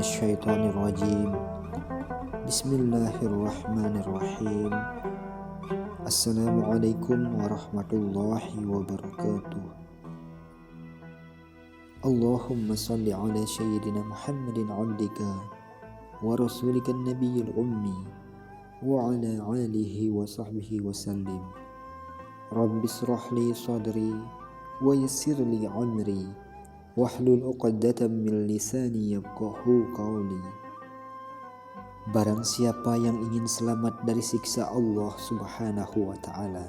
minasyaitonirrajim. Bismillahirrahmanirrahim. Assalamualaikum warahmatullahi wabarakatuh. Allahumma salli ala sayyidina Muhammadin abdika wa rasulika nabiyil ummi wa ala alihi wa sahbihi wa sallim. Rabbi israh li sadri wa yassir li amri wahlul 'uqdatam min lisani yafqahu qawli. Barang siapa yang ingin selamat dari siksa Allah Subhanahu wa ta'ala,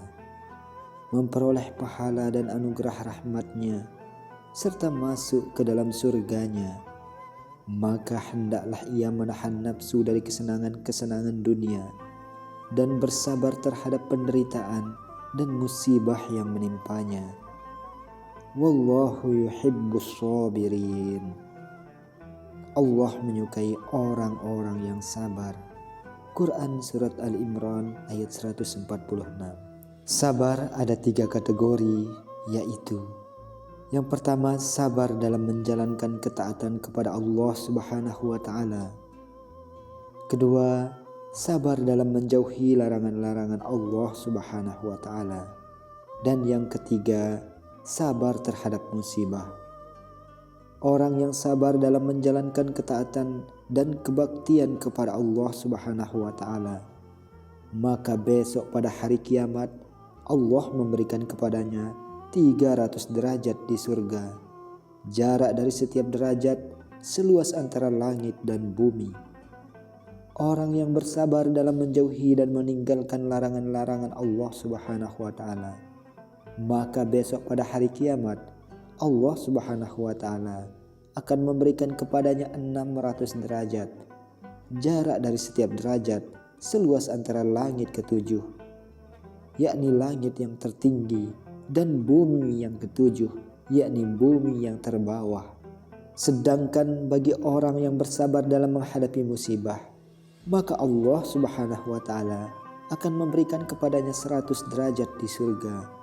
memperoleh pahala dan anugerah rahmatnya, serta masuk ke dalam surganya, maka hendaklah ia menahan nafsu dari kesenangan-kesenangan dunia dan bersabar terhadap penderitaan dan musibah yang menimpanya. Wallahu yuhibbus sabirin. Allah menyukai orang-orang yang sabar. Quran Surat Al-Imran ayat 146. Sabar ada 3 kategori, yaitu yang pertama, sabar dalam menjalankan ketaatan kepada Allah Subhanahu wa ta'ala. Kedua, sabar dalam menjauhi larangan-larangan Allah Subhanahu wa ta'ala. Dan yang ketiga, sabar terhadap musibah. Orang yang sabar dalam menjalankan ketaatan dan kebaktian kepada Allah Subhanahu wa ta'ala, maka besok pada hari kiamat Allah memberikan kepadanya 300 derajat di surga. Jarak dari setiap derajat seluas antara langit dan bumi. Orang yang bersabar dalam menjauhi dan meninggalkan larangan-larangan Allah Subhanahu wa ta'ala, maka besok pada hari kiamat Allah Subhanahu wa ta'ala akan memberikan kepadanya 600 derajat. Jarak dari setiap derajat seluas antara langit ke-7, yakni langit yang tertinggi, dan bumi yang ke-7, yakni bumi yang terbawah. Sedangkan bagi orang yang bersabar dalam menghadapi musibah, maka Allah Subhanahu wa ta'ala akan memberikan kepadanya 100 derajat di surga.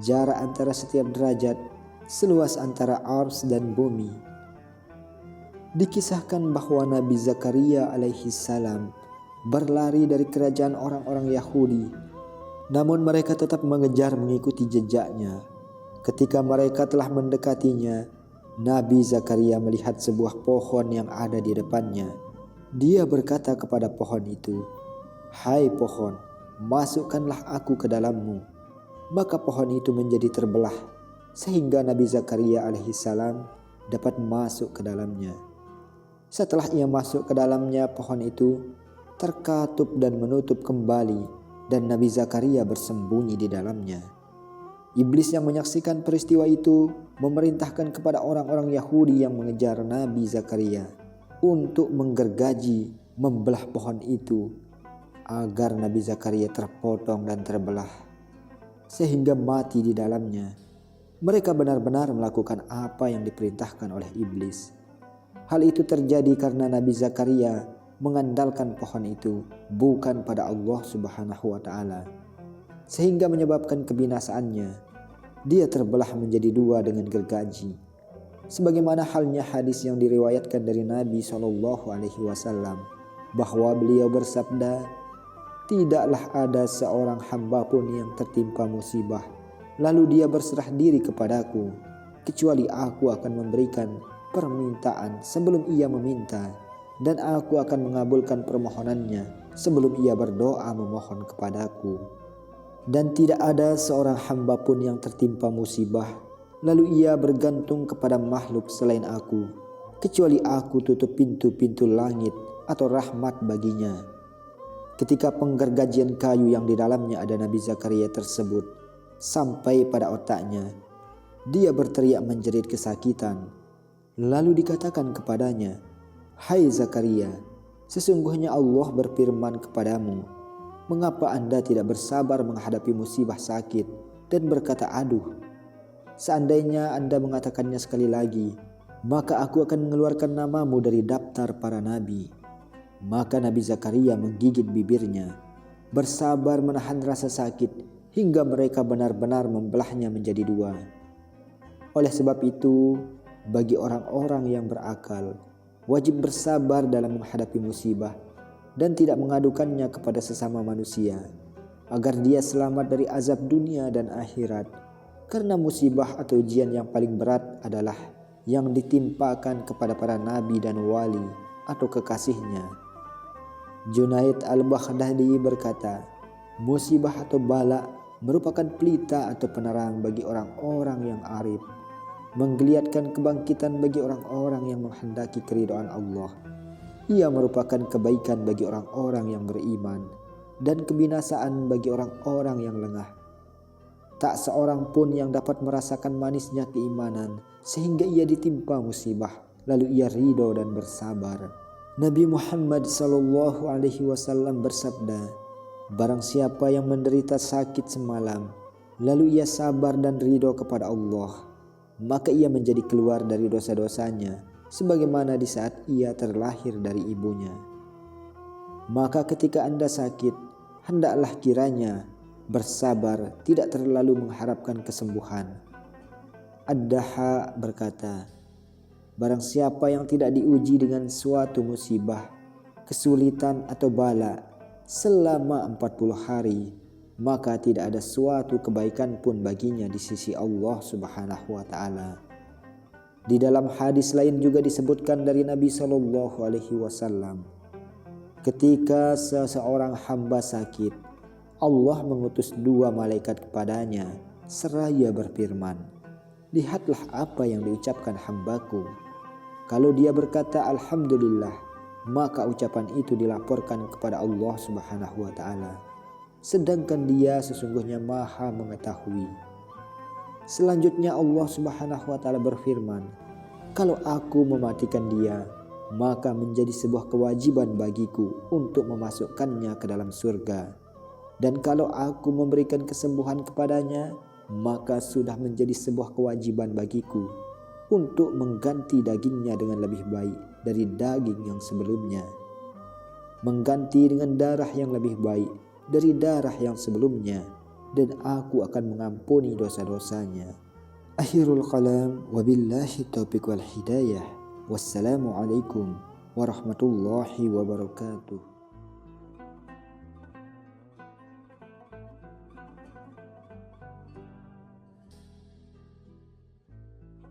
Jarak antara setiap derajat seluas antara ars dan bumi. Dikisahkan bahwa Nabi Zakaria alaihi salam berlari dari kerajaan orang-orang Yahudi, namun mereka tetap mengejar mengikuti jejaknya. Ketika mereka telah mendekatinya, Nabi Zakaria melihat sebuah pohon yang ada di depannya. Dia berkata kepada pohon itu, "Hai pohon, masukkanlah aku ke dalammu." Maka pohon itu menjadi terbelah, sehingga Nabi Zakaria alaihissalam dapat masuk ke dalamnya. Setelah ia masuk ke dalamnya, pohon itu terkatup dan menutup kembali, dan Nabi Zakaria bersembunyi di dalamnya. Iblis yang menyaksikan peristiwa itu memerintahkan kepada orang-orang Yahudi yang mengejar Nabi Zakaria untuk menggergaji, membelah pohon itu, agar Nabi Zakaria terpotong dan terbelah, sehingga mati di dalamnya. Mereka benar-benar melakukan apa yang diperintahkan oleh iblis. Hal itu terjadi karena Nabi Zakaria mengandalkan pohon itu bukan pada Allah Subhanahu wa ta'ala, sehingga menyebabkan kebinasaannya. Dia terbelah menjadi 2 dengan gergaji. Sebagaimana halnya hadis yang diriwayatkan dari Nabi SAW, bahwa beliau bersabda, "Tidaklah ada seorang hamba pun yang tertimpa musibah, lalu dia berserah diri kepadaku, kecuali aku akan memberikan permintaan sebelum ia meminta, dan aku akan mengabulkan permohonannya sebelum ia berdoa memohon kepadaku. Dan tidak ada seorang hamba pun yang tertimpa musibah, lalu ia bergantung kepada makhluk selain aku, kecuali aku tutup pintu-pintu langit atau rahmat baginya." Ketika penggergajian kayu yang di dalamnya ada Nabi Zakaria tersebut sampai pada otaknya, dia berteriak menjerit kesakitan. Lalu dikatakan kepadanya, "Hai Zakaria, sesungguhnya Allah berfirman kepadamu, mengapa Anda tidak bersabar menghadapi musibah sakit dan berkata aduh? Seandainya Anda mengatakannya sekali lagi, maka aku akan mengeluarkan namamu dari daftar para nabi." Maka Nabi Zakaria menggigit bibirnya, bersabar menahan rasa sakit hingga mereka benar-benar membelahnya menjadi 2. Oleh sebab itu, bagi orang-orang yang berakal, wajib bersabar dalam menghadapi musibah dan tidak mengadukannya kepada sesama manusia, agar dia selamat dari azab dunia dan akhirat. Karena musibah atau ujian yang paling berat adalah yang ditimpakan kepada para nabi dan wali atau kekasihnya. Junaid al-Baghdadi berkata, musibah atau bala merupakan pelita atau penerang bagi orang-orang yang arif, menggeliatkan kebangkitan bagi orang-orang yang menghendaki keridhaan Allah. Ia merupakan kebaikan bagi orang-orang yang beriman dan kebinasaan bagi orang-orang yang lengah. Tak seorang pun yang dapat merasakan manisnya keimanan sehingga ia ditimpa musibah lalu ia ridho dan bersabar. Nabi Muhammad SAW bersabda, barang siapa yang menderita sakit semalam lalu ia sabar dan ridho kepada Allah, maka ia menjadi keluar dari dosa-dosanya sebagaimana di saat ia terlahir dari ibunya. Maka ketika Anda sakit, hendaklah kiranya bersabar, tidak terlalu mengharapkan kesembuhan. Ad-Daha berkata, barang siapa yang tidak diuji dengan suatu musibah, kesulitan atau bala selama 40 hari, maka tidak ada suatu kebaikan pun baginya di sisi Allah Subhanahu wa taala. Di dalam hadis lain juga disebutkan dari Nabi SAW, ketika seseorang hamba sakit, Allah mengutus 2 malaikat kepadanya seraya berfirman, lihatlah apa yang diucapkan hambaku. Kalau dia berkata alhamdulillah, maka ucapan itu dilaporkan kepada Allah Subhanahu wa taala, sedangkan dia sesungguhnya maha mengetahui. Selanjutnya Allah Subhanahu wa taala berfirman, kalau aku mematikan dia, maka menjadi sebuah kewajiban bagiku untuk memasukkannya ke dalam surga. Dan kalau aku memberikan kesembuhan kepadanya, maka sudah menjadi sebuah kewajiban bagiku untuk mengganti dagingnya dengan lebih baik dari daging yang sebelumnya, mengganti dengan darah yang lebih baik dari darah yang sebelumnya, dan aku akan mengampuni dosa-dosanya. Akhirul kalam, wabillahi taufiq wal hidayah. Wassalamualaikum warahmatullahi wabarakatuh.